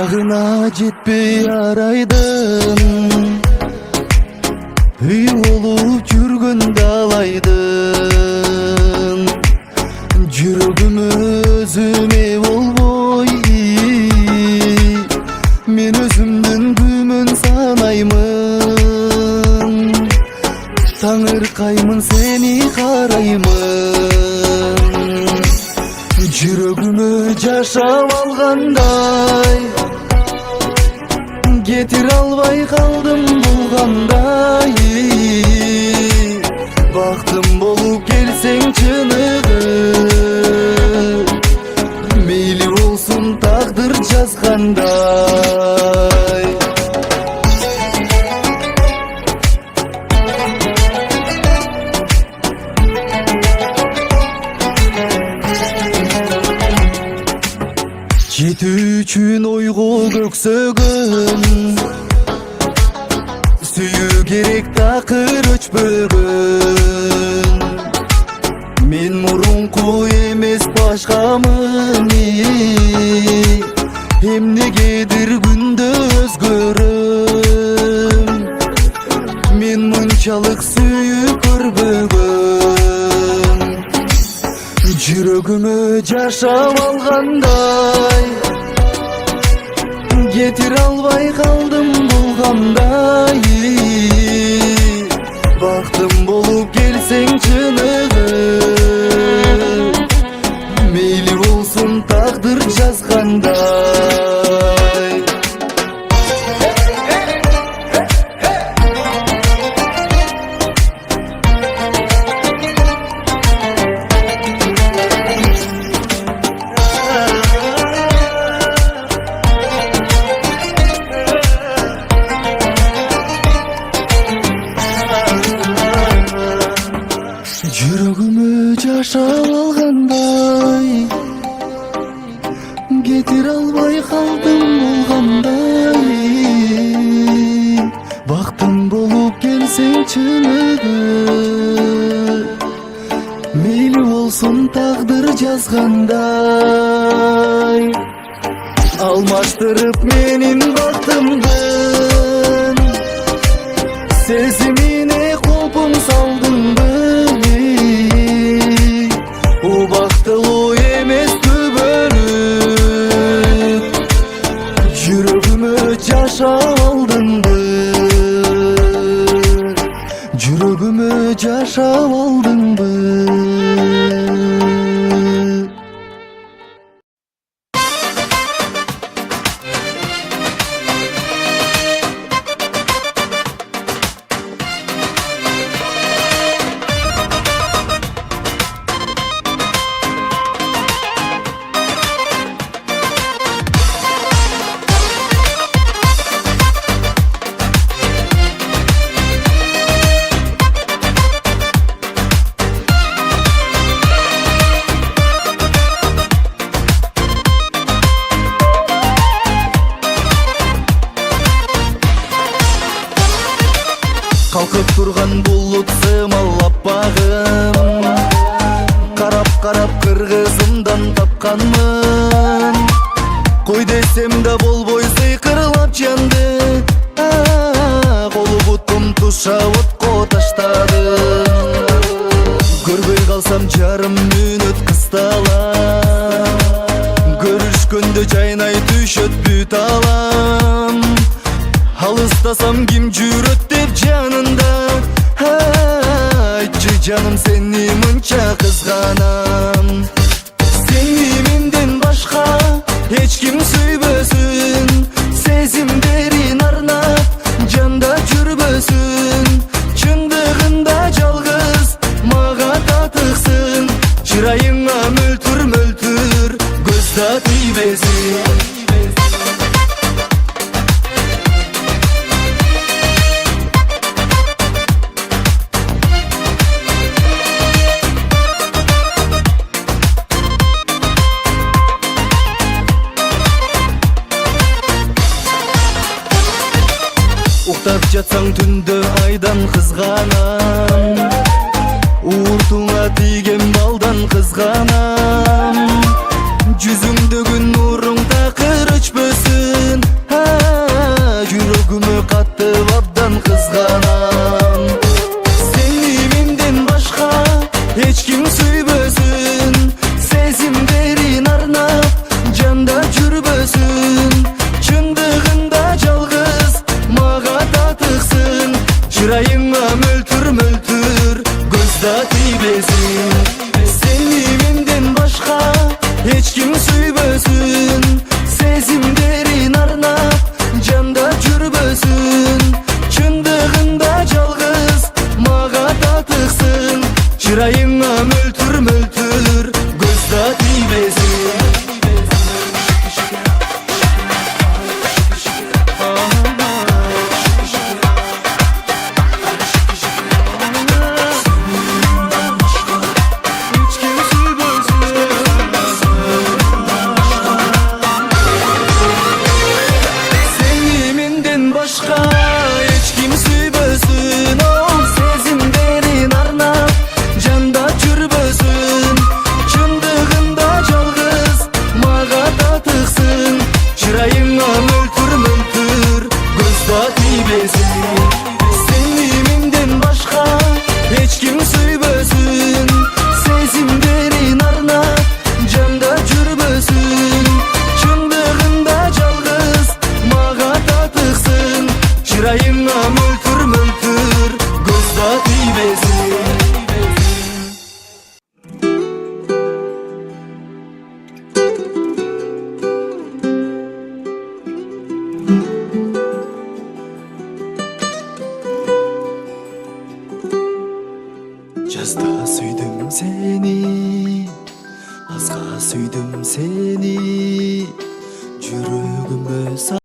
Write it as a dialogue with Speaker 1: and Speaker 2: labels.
Speaker 1: Жагына жетпей арайдым, үй болуп жүргөн далайдын. Жүрөгүм өзүме болбой, мен өзүмдүн күмөн санаймын. Таңыркаймын, сени караймын. Жүрөгүмө жашап алгандай, кетире албай калдым булгандай. Бактым болуп келсең чыныгы, мейли болсун тагдыр жазгандай. Жетүү үчүн ойго көксөгөн, сүйүү керек такыр өчпөгөн. Мен мурунку эмес башкамын, эмнегедир күндө өзгөрөм. Мен мынчалык сүйүп көрбөгөм. Жүрөгүмө жашап алгандай, кетире албай калдым булгандай. Бактым болуп келсең чыныгы, мейли болсун тагдыр жазгандай. Жүрөгүмө жашап алгандай, кетире албай калдым булгандай. Бактым болуп келсең чыныгы, мейли болсун тагдыр жазгандай. Алмаштырып менин бактымдын сезимине кулпун салдыңбы. Убактылуу эмес күбөлүк, жүрөгүмө жашап алдыңбы. Жүрөгүмө жашап алдыңбы. Калкып турган булут сымаллап багым, карап кыргызымдан тапканмын. Кой десем да болбой сыйкырлап жанды, колу бутум туша отко таштадым. Көрбөй калсам жарым мүнөт кысталам, көрүшкөндө жайнай түшөт бүт алам. Алыстасам ким жүрөт деп жанында, айтчы жаным сени мынча кызганам. Сени менден башка эч ким сүйбөсүн, сезимдерин арнап жанда жүрбөсүн. Чындыгында жалгыз мага татыксын, чырайыңа мөлтүр көз да тийбесин. Уктап жатсаң түндө айдан кызганам, ууртуңа тийген балдан кызганам. Жүзүңдөгү нуруң такыр өчпөсүн, katты abdan kızganam. Seni menden başka hiç kim süybösün, sezimlerin arnap canda жүрбөсүн. Чындыгында жалгыз мага татыксың, чырайыңа мөлтүр мөлтүр көз да тийбесин. Сени менден башка эч ким сүйбөсүн, сезимдерин арнап жанда жүрбөсүн. Чындыгында жалгыз мага татыксың, чырайыңа мөлтүр мөлтүр көз да тийбесин. Başka hiç kim süybösün, o sezimlerin arnap canda жүрбөсүн. Чындыгында жалгыз мага татыксың, чырайыңа мөлтүр мөлтүр көз да тийбесин. Сени менден башка эч ким süybөсүн, сезимдерин арнап жанда жүрбөсүн. Чындыгында жалгыз мага татыксың, чырайыңа мөлтүр мөлтүр көз да тийбесин. Жазда сүйдүм сени, азга сүйдүм сени, жүрөгүмө